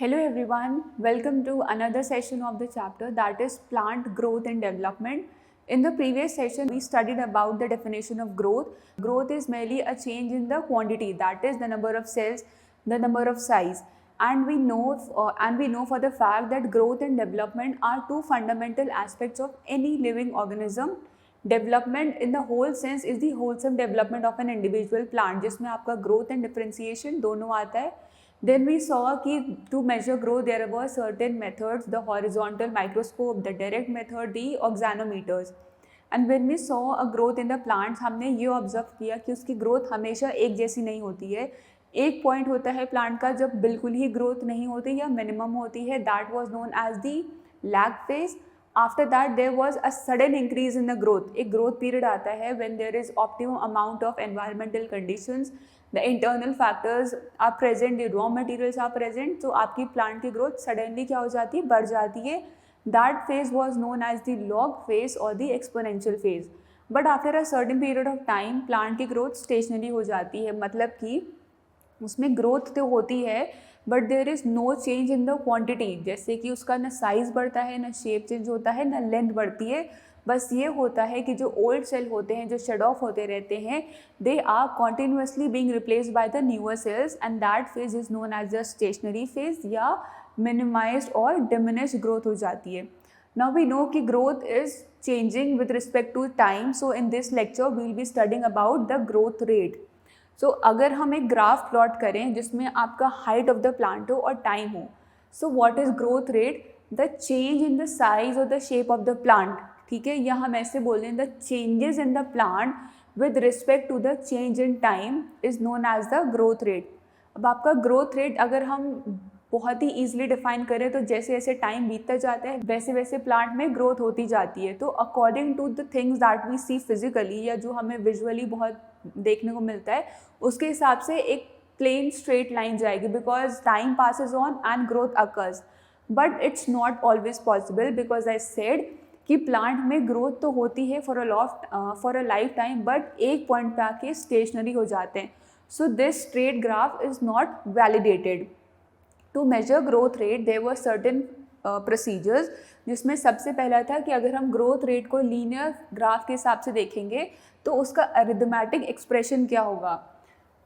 Hello everyone, welcome to another session of the chapter that is plant growth and development. In the previous session, we studied about the definition of growth. Growth is merely a change in the quantity, that is the number of cells, the number of size. And we know for the fact that growth and development are two fundamental aspects of any living organism. Development in the whole sense is the wholesome development of an individual plant, जिसमें आपका growth and differentiation दोनों आता है. Then we saw that to measure growth there were certain methods, the horizontal microscope, the direct method, the oxanometers. And when we saw a growth in the plants, हमने ये observe किया कि उसकी growth हमेशा एक जैसी नहीं होती है. एक पॉइंट होता है प्लांट का जब बिल्कुल ही ग्रोथ नहीं होती या मिनिमम होती है, that was known as the lag phase. After that there was a sudden increase in the growth. एक ग्रोथ पीरियड आता है when there is optimum amount of environmental conditions, the internal factors are present, the raw materials are present, तो आपकी plant की growth suddenly क्या हो जाती है, बढ़ जाती है. That phase was known as the log phase और the exponential phase. But after a certain period of time plant की ग्रोथ स्टेशनरी हो जाती है, मतलब कि उसमें ग्रोथ तो होती है but there is no change in the quantity. जैसे कि उसका ना साइज़ बढ़ता है, ना शेप चेंज होता है, ना लेंथ बढ़ती है. बस ये होता है कि जो ओल्ड सेल होते हैं, जो शेड ऑफ होते रहते हैं, they are continuously being replaced by the newer cells and that phase is known as the stationary phase या मिनिमाइज्ड और डिमिनिश ग्रोथ हो जाती है. नाउ वी नो कि growth is changing with respect to time. So in this lecture we will be studying about the growth rate. So अगर हम एक graph plot करें जिसमें आपका हाइट ऑफ द प्लांट हो और टाइम हो, so what is growth rate? The change in the size और the shape of the plant. ठीक है, या हम ऐसे बोल रहे हैं the changes in the plant with respect to the change in time is known as the growth rate. अब आपका ग्रोथ रेट अगर हम बहुत ही ईजिली डिफाइन करें तो जैसे जैसे टाइम बीतता जाता है वैसे वैसे प्लांट में ग्रोथ होती जाती है. तो according to the things that we see physically या जो हमें विजुअली बहुत देखने को मिलता है, उसके हिसाब से एक प्लेन स्ट्रेट लाइन जाएगी because time passes on and growth occurs. But it's not always possible because I said कि प्लांट में ग्रोथ तो होती है for a lifetime, but एक पॉइंट पे आके स्टेशनरी हो जाते हैं. So this straight graph is not validated. To measure growth rate there were certain procedures, जिसमें सबसे पहला था कि अगर हम ग्रोथ रेट को लीनियर ग्राफ के हिसाब से देखेंगे तो उसका अरिथमेटिक एक्सप्रेशन क्या होगा.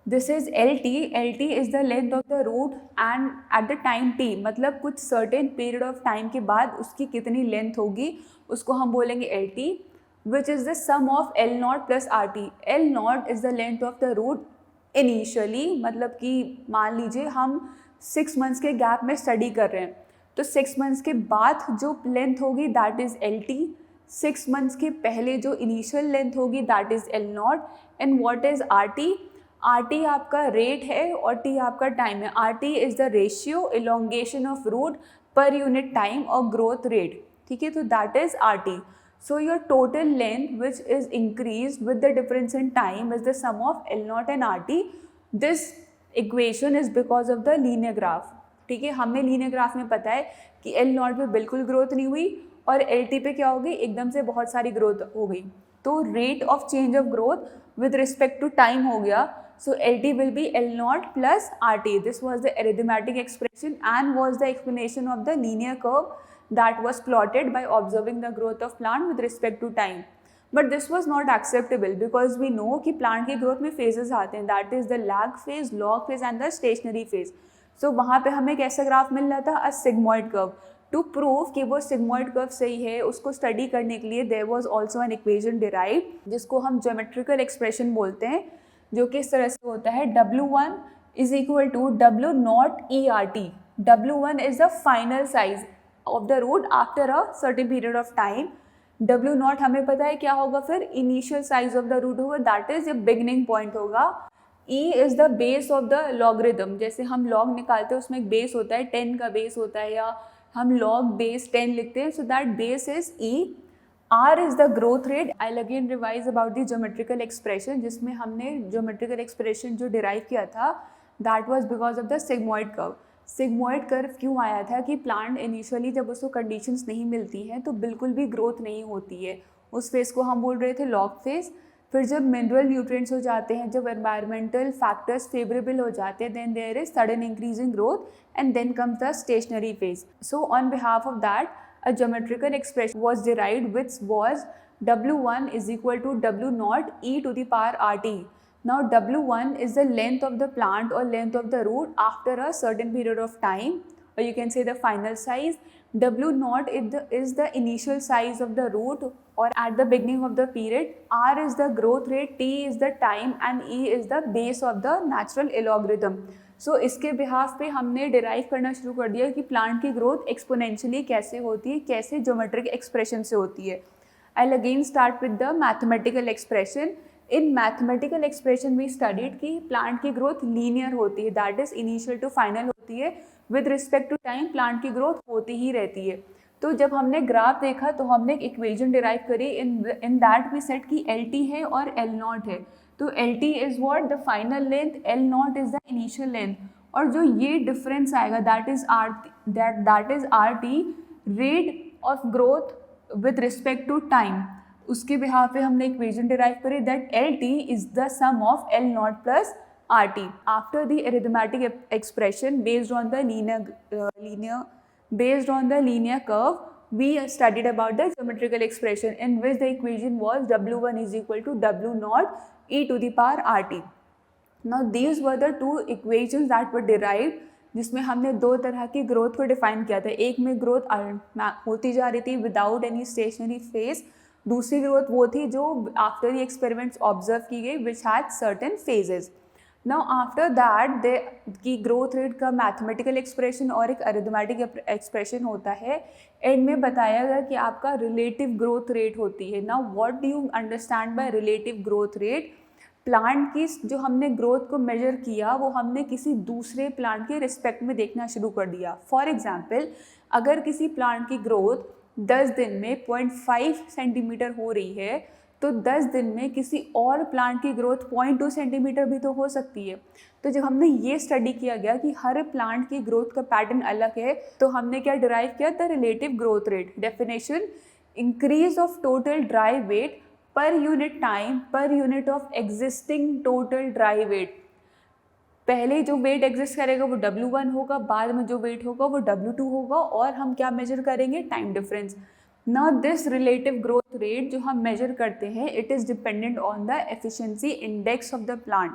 This is L T is the length of the root and at the time T, मतलब कुछ सर्टेन पीरियड ऑफ टाइम के बाद उसकी कितनी लेंथ होगी उसको हम बोलेंगे L T, which is the sum of L nought plus R T. L nought is the length of the root initially, मतलब कि मान लीजिए हम 6 मंथ्स के गैप में स्टडी कर रहे हैं तो 6 मंथ्स के बाद जो लेंथ होगी that is L T. 6 months के पहले जो इनिशियल लेंथ होगी that is L nought. And what is R T? R T आपका रेट है और टी आपका टाइम है. R T is the ratio elongation of root per unit time और ग्रोथ रेट. ठीक है, तो that is R T. So your total length which is increased with the difference in time is the sum of L naught and RT. This equation is because of the linear graph. ठीक है, हमें linear graph में पता है कि L naught पे बिल्कुल growth नहीं हुई और LT पे क्या हो गई, एकदम से बहुत सारी ग्रोथ हो गई. तो rate of change of growth with respect to time हो गया. So LT will be L naught plus RT. This was the arithmetic expression and was the explanation of the linear curve that was plotted by observing the growth of plant with respect to time. But this was not acceptable because we know कि plant की growth में phases आते हैं, that is the lag phase, log phase and the stationary phase. So वहाँ पे हमें कैसा graph मिल रहा था, a sigmoid curve. To prove कि वो sigmoid curve सही है, उसको स्टडी करने के लिए there was also an equation derived जिसको हम geometrical expression बोलते हैं, जो कि इस तरह से होता है W1 is equal to W naught ERT. W1 is the final size of the root after a certain period of time. W naught हमें पता है क्या होगा, फिर initial size of the root होगा, that is your beginning point होगा. E is the base of the logarithm. जैसे हम log निकालते हैं उसमें एक base होता है, 10 का base होता है, या हम log base 10 लिखते हैं, so that base is E. R is the growth rate. I'll again revise about the geometrical expression, जिसमें हमने geometrical expression जो derive किया था that was because of the sigmoid curve. Sigmoid curve क्यों आया था कि प्लांट इनिशियली जब उसको कंडीशंस नहीं मिलती हैं तो बिल्कुल भी ग्रोथ नहीं होती है. उस फेज़ को हम बोल रहे थे लॉग फेज़. फिर जब मिनरल न्यूट्रिएंट्स हो जाते हैं, जब एनवायरमेंटल फैक्टर्स फेवरेबल हो जाते हैं, then there is sudden increase in growth and then comes the stationary phase. So on behalf of that a geometrical expression was derived which was W1 is equal to W naught e to the power RT. Now W1 is the length of the plant or length of the root after a certain period of time, or you can say the final size. W naught is the initial size of the root or at the beginning of the period. R is the growth rate, T is the time and E is the base of the natural logarithm. सो इसके behalf पे हमने derive करना शुरू कर दिया कि plant की growth exponentially कैसे होती है, कैसे ज्योमेट्रिक एक्सप्रेशन से होती है. I again start with the mathematical expression. In mathematical expression we studied कि प्लांट की ग्रोथ लीनियर होती है, that is initial to final होती है. With respect to time plant की ग्रोथ होती ही रहती है. तो जब हमने ग्राफ देखा तो हमने एक इक्वेशन डिराइव करी. इन दैट वी सेट कि एल टी है और एल नॉट है. तो L T is what the final length, L nought is the initial length. और जो ये डिफरेंस आएगा that is R T rate of growth with respect to time. उसके बिहाफ पे हमने इक्वेशन डिराइव करी that L T is the sum of L nought plus R T. After the arithmetic expression based on the linear curve, we studied about the geometrical expression in which the equation was W1 is equal to W naught e to the power RT. Now these were the two equations that were derived, जिसमें हमने दो तरह की growth को define किया था. एक में ग्रोथ होती जा रही थी विदाउट एनी स्टेशनरी फेज. दूसरी ग्रोथ वो थी जो आफ्टर द एक्सपेरिमेंट्स ऑब्जर्व की गई which had certain phases. Now after that की ग्रोथ रेट का मैथमेटिकल एक्सप्रेशन और एक अरिथमेटिक एक्सप्रेशन होता है. एंड में बताया गया कि आपका रिलेटिव ग्रोथ रेट होती है. Now what do you understand by relative growth rate? Plant की जो हमने ग्रोथ को मेजर किया वो हमने किसी दूसरे प्लांट के रिस्पेक्ट में देखना शुरू कर दिया. फॉर एग्जाम्पल, अगर किसी प्लांट की ग्रोथ 10 दिन में 0.5 सेंटीमीटर हो रही है तो 10 दिन में किसी और प्लांट की ग्रोथ 0.2 सेंटीमीटर भी तो हो सकती है. तो जब हमने ये स्टडी किया गया कि हर प्लांट की ग्रोथ का पैटर्न अलग है तो हमने क्या डिराइव किया? The relative growth rate. Definition: increase of total dry weight per unit time per unit of existing total dry weight. पहले जो वेट एग्जिस्ट करेगा वो W1 होगा, बाद में जो वेट होगा वो W2 होगा, और हम क्या मेजर करेंगे? Time difference. Now this relative growth rate जो हम मेजर करते हैं it is dependent on the efficiency index of the plant.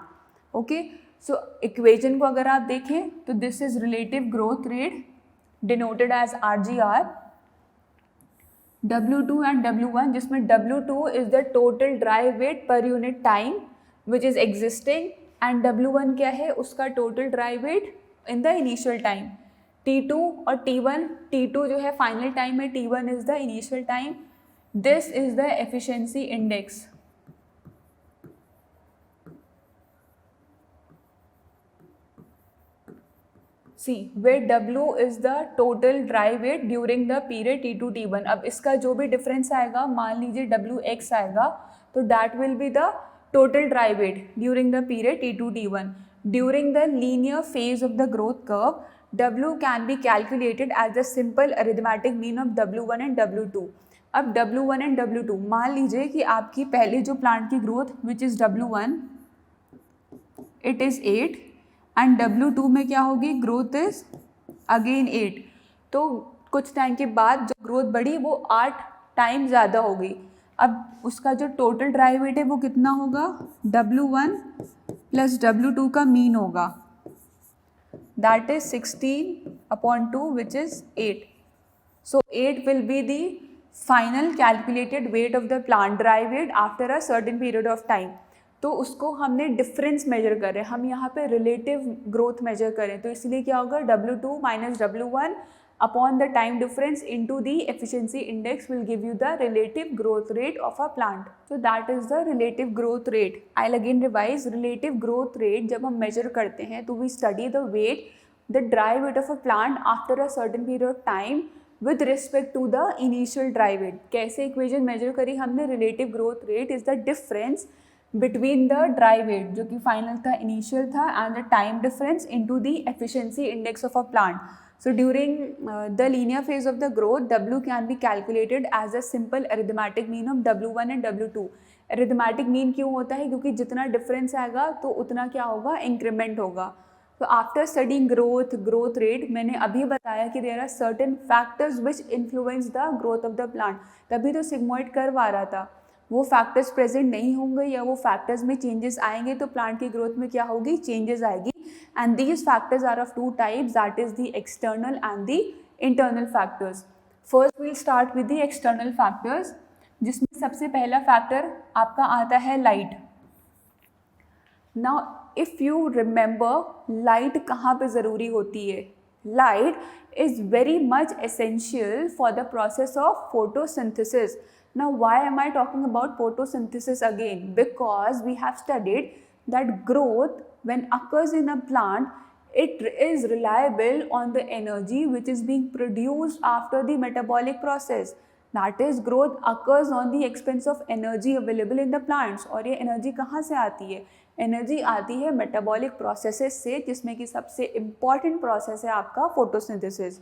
Okay, so equation को अगर आप देखें तो this is relative growth rate denoted as RGR. W2 and W1, जिसमें W2 is the total dry weight per unit time which is existing, and W1 क्या है? उसका total dry weight in the initial time. T2 और T1, T2 जो है final time है, T1 is the initial time. This is the efficiency index. See weight W is the total dry weight during the period T2 T1. अब इसका जो भी difference आएगा, मान लीजिए WX आएगा, तो that will be the total dry weight during the period T2 T1. During the linear phase of the growth curve, W can be calculated as the simple arithmetic mean of W1 and W2. अब W1 and W2, मान लीजिए कि आपकी पहले जो plant की growth which is W1 it is 8 and W2 में क्या होगी? Growth is again 8. तो कुछ टाइम के बाद जो ग्रोथ बढ़ी वो 8 टाइम ज़्यादा हो गई. अब उसका जो टोटल ड्राई वेट है वो कितना होगा? W1 प्लस W2 का मीन होगा, that is 16/2 which is 8. So 8 will be the final calculated weight of the plant dry weight after a certain period of time. तो उसको हमने डिफरेंस मेजर कर रहे हैं, हम यहाँ पे रिलेटिव ग्रोथ मेजर करें, तो इसलिए क्या होगा? W2 minus W1 upon the time difference into the efficiency index will give you the relative growth rate of a plant. So that is the relative growth rate. I will again revise. Relative growth rate जब हम measure करते हैं तो we study the weight, the dry weight of a plant after a certain period of time with respect to the initial dry weight. कैसे equation major करी हमने? Relative growth rate is the difference between the dry weight जो कि final था, initial था, and the time difference into the efficiency index of a plant. So during the linear phase of the growth, W can be calculated as a simple arithmetic mean of W1 and W2. Arithmetic mean क्यों होता है? क्योंकि जितना difference आएगा तो उतना क्या होगा? इंक्रीमेंट होगा। तो आफ्टर स्टडिंग ग्रोथ रेट, मैंने अभी बताया कि there are certain factors which influence the growth of the plant, तभी तो सिग्मोइड कर्व आ रहा था। वो फैक्टर्स प्रेजेंट नहीं होंगे या वो फैक्टर्स में चेंजेस आएंगे तो प्लांट की ग्रोथ में क्या होगी? चेंजेस आएगी। And these factors are of two types, that is the external and the internal factors. First we'll start with the external factors, जिसमें सबसे पहला फैक्टर आपका आता है light. Now if you remember, light कहाँ पे ज़रूरी होती है? Light is very much essential for the process of photosynthesis. Now why am I talking about photosynthesis again? Because we have studied that growth when occurs in a plant, it is reliable on the energy which is being produced after the metabolic process. That is, growth occurs on the expense of energy available in the plants. और ये energy कहाँ से आती है? Energy आती है metabolic processes से, जिसमें कि सबसे इम्पॉर्टेंट प्रोसेस है आपका photosynthesis.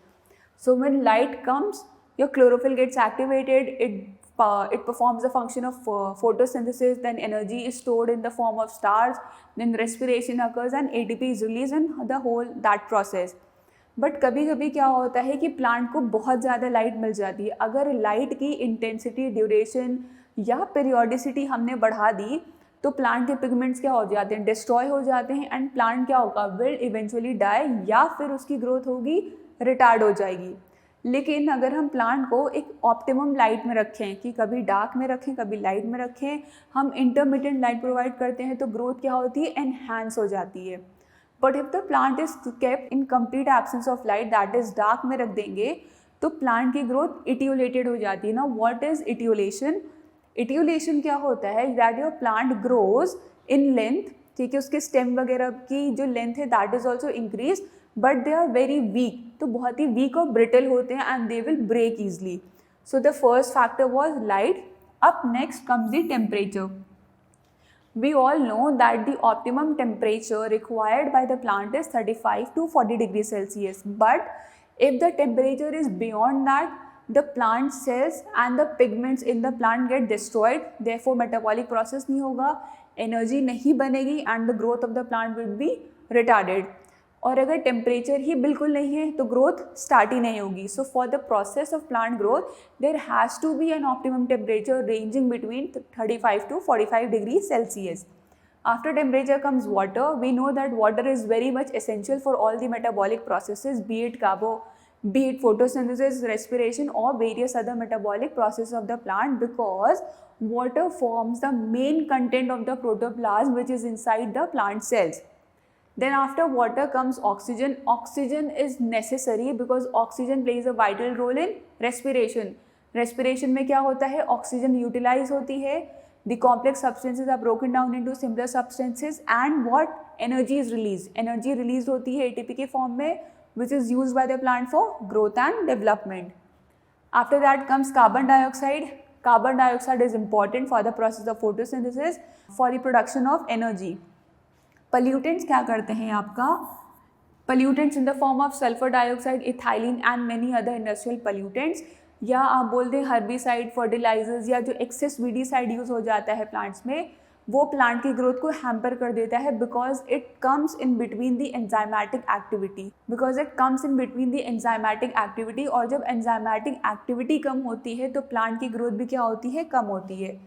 So when light comes, your chlorophyll gets activated, it performs the function of photosynthesis, then energy is stored in the form of starch, then respiration occurs and ATP is released and the whole that process. But कभी कभी क्या होता है कि plant को बहुत ज़्यादा light मिल जाती है. अगर लाइट की इंटेंसिटी, ड्यूरेशन या पीरियोडिसिटी हमने बढ़ा दी तो प्लांट के पिगमेंट्स क्या हो जाते हैं? डिस्ट्रॉय हो जाते हैं एंड प्लांट क्या होगा? विल इवेंचुअली डाई, या फिर उसकी ग्रोथ होगी रिटार्ड हो जाएगी. लेकिन अगर हम प्लांट को एक ऑप्टिमम लाइट में रखें, कि कभी डार्क में रखें कभी लाइट में रखें, हम इंटरमिटेंट लाइट प्रोवाइड करते हैं, तो ग्रोथ क्या होती है? एनहांस हो जाती है. But if the plant is kept in complete absence of light, that is dark में रख देंगे, तो प्लांट की ग्रोथ इटियोलेटेड हो जाती है. ना व्हाट इज इटियोलेशन? इटियोलेशन क्या होता है? That your plant grows in length, ठीक है, उसके स्टेम वगैरह की जो लेंथ है that is also increase, but they are very weak, तो बहुत ही वीक और ब्रिटल होते हैं and they will break easily. So the first factor was light. Up next comes the temperature. We all know that the optimum temperature required by the plant is 35 to 40 degrees Celsius. But if the temperature is beyond that, the plant cells and the pigments in the plant get destroyed. Therefore, metabolic process नहीं होगा, energy नहीं बनेगी and the growth of the plant will be retarded. और अगर temperature ही बिल्कुल नहीं है तो ग्रोथ स्टार्ट ही नहीं होगी. So for the process of plant growth there has to be an optimum temperature ranging between 35 to 45 degrees Celsius. After temperature comes water. We know that water is very much essential for all the metabolic processes, be it photosynthesis, respiration or various other metabolic processes of the plant, because water forms the main content of the protoplasm which is inside the plant cells. Then after water comes oxygen. Oxygen is necessary because oxygen plays a vital role in respiration. Respiration में क्या होता है? Oxygen utilize होती है. The complex substances are broken down into simpler substances and what? Energy is released. Energy released होती है ATP के form में, which is used by the plant for growth and development. After that comes carbon dioxide. Carbon dioxide is important for the process of photosynthesis, for the production of energy. Pollutants क्या करते हैं आपका? Pollutants in the form of sulfur dioxide, ethylene and many other industrial pollutants, या आप बोल दें herbicide, fertilisers, या जो एक्सेस वीडीसाइड यूज़ हो जाता है प्लांट्स में, वो प्लांट की ग्रोथ को हैम्पर कर देता है. Because it comes in between the enzymatic activity. और जब एंजाइमेटिक एक्टिविटी कम होती है तो प्लांट की ग्रोथ भी क्या होती है? कम होती है.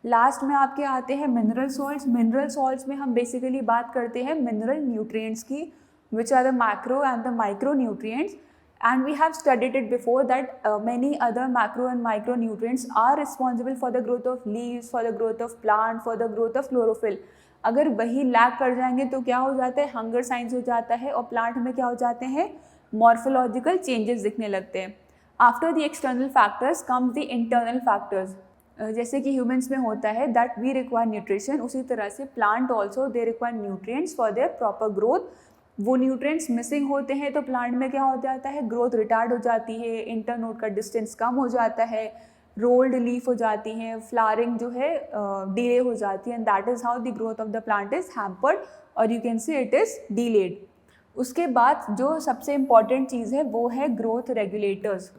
लास्ट में आपके आते हैं मिनरल सॉल्ट्स. मिनरल सॉल्ट्स में हम बेसिकली बात करते हैं मिनरल न्यूट्रिएंट्स की, which are the macro and the micro nutrients. And we have studied it before that many other macro and micro nutrients are responsible for the growth of leaves, for the growth of plant, for the growth of chlorophyll. अगर वही lack कर जाएंगे तो क्या हो जाता है? Hunger science हो जाता है और प्लांट में क्या हो जाते हैं? मॉर्फोलॉजिकल चेंजेस दिखने लगते हैं. After the external factors comes the internal factors. जैसे कि ह्यूमंस में होता है दैट वी रिक्वायर न्यूट्रिशन, उसी तरह से plant also they require nutrients for their proper growth. वो न्यूट्रिएंट्स मिसिंग होते हैं तो प्लांट में क्या हो जाता है? ग्रोथ रिटार्ड हो जाती है, इंटरनोड का डिस्टेंस कम हो जाता है, रोल्ड लीफ हो जाती हैं, फ्लावरिंग जो है डिले हो जाती है, and that is how the growth of the plant is hampered और you can say it is delayed. उसके बाद जो सबसे इम्पॉर्टेंट चीज़ है वो है growth regulators.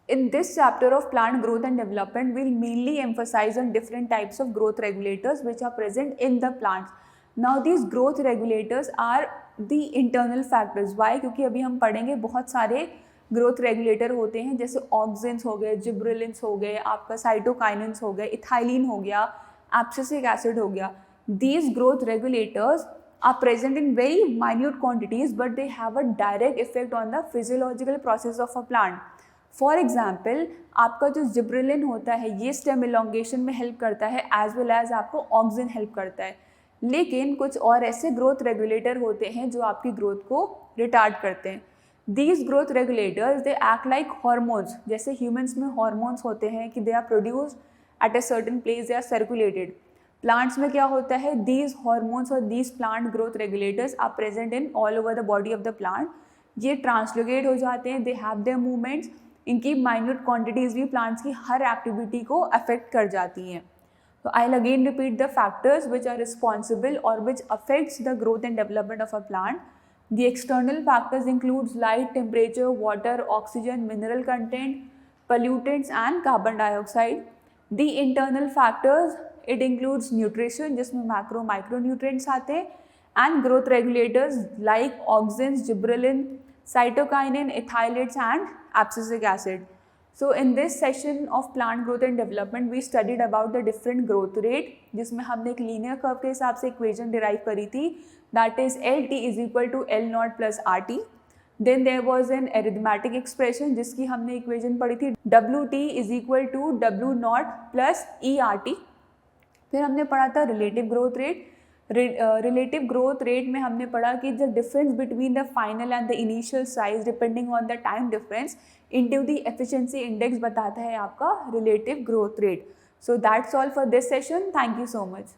In this chapter of plant growth and development, we'll mainly emphasize on different types of growth regulators which are present in the plants. Now these growth regulators are the internal factors. Why? क्योंकि अभी हम पढ़ेंगे बहुत सारे growth regulator होते हैं, जैसे auxins हो गए, जिब्रेलिन्स हो गए, आपका साइटोकाइनेंस हो गए, इथाइलिन हो गया, एब्सिसिक एसिड हो गया. These growth regulators are present in very minute quantities, but they have a direct effect on the physiological process of a plant. For example आपका जो जिब्रेलिन होता है ये स्टेम इलोंगेशन में हेल्प करता है, एज वेल एज आपको auxin help करता है. लेकिन कुछ और ऐसे ग्रोथ रेगुलेटर होते हैं जो आपकी ग्रोथ को रिटार्ड करते हैं. These growth regulators they act like hormones. जैसे ह्यूमन्स में हॉर्मोन्स होते हैं कि they are produced at a certain place, they are circulated. Plants में क्या होता है, दीज हॉर्मोन्स और these plant growth regulators are present in all over the body of the plant. ये ट्रांसलोकेट हो जाते हैं, दे हैव देयर मूवमेंट्स. इनकी माइन्यूट क्वांटिटीज़ भी प्लांट्स की हर एक्टिविटी को अफेक्ट कर जाती हैं. तो I will again repeat the factors which are responsible और which affects the growth and development of a plant. The external factors includes light, temperature, water, oxygen, mineral content, pollutants and carbon dioxide. The internal factors, it includes nutrition जिसमें macro micronutrients आते हैं, and growth regulators like auxins, gibberellin, cytokinin, ethylates and abscisic acid. So in this session of plant growth and development we studied about the different growth rate जिसमें हमने एक linear curve के हिसाब से equation derive करी थी, that is LT is equal to L naught plus RT. Then there was an arithmetic expression जिसकी हमने equation पढ़ी थी WT is equal to W naught plus ERT. फिर हमने पढ़ा था relative growth rate. Relative growth rate में हमने पढ़ा कि the difference between the final and the initial size depending on the time difference into the efficiency index बताता है आपका relative growth rate. So that's all for this session. Thank you so much.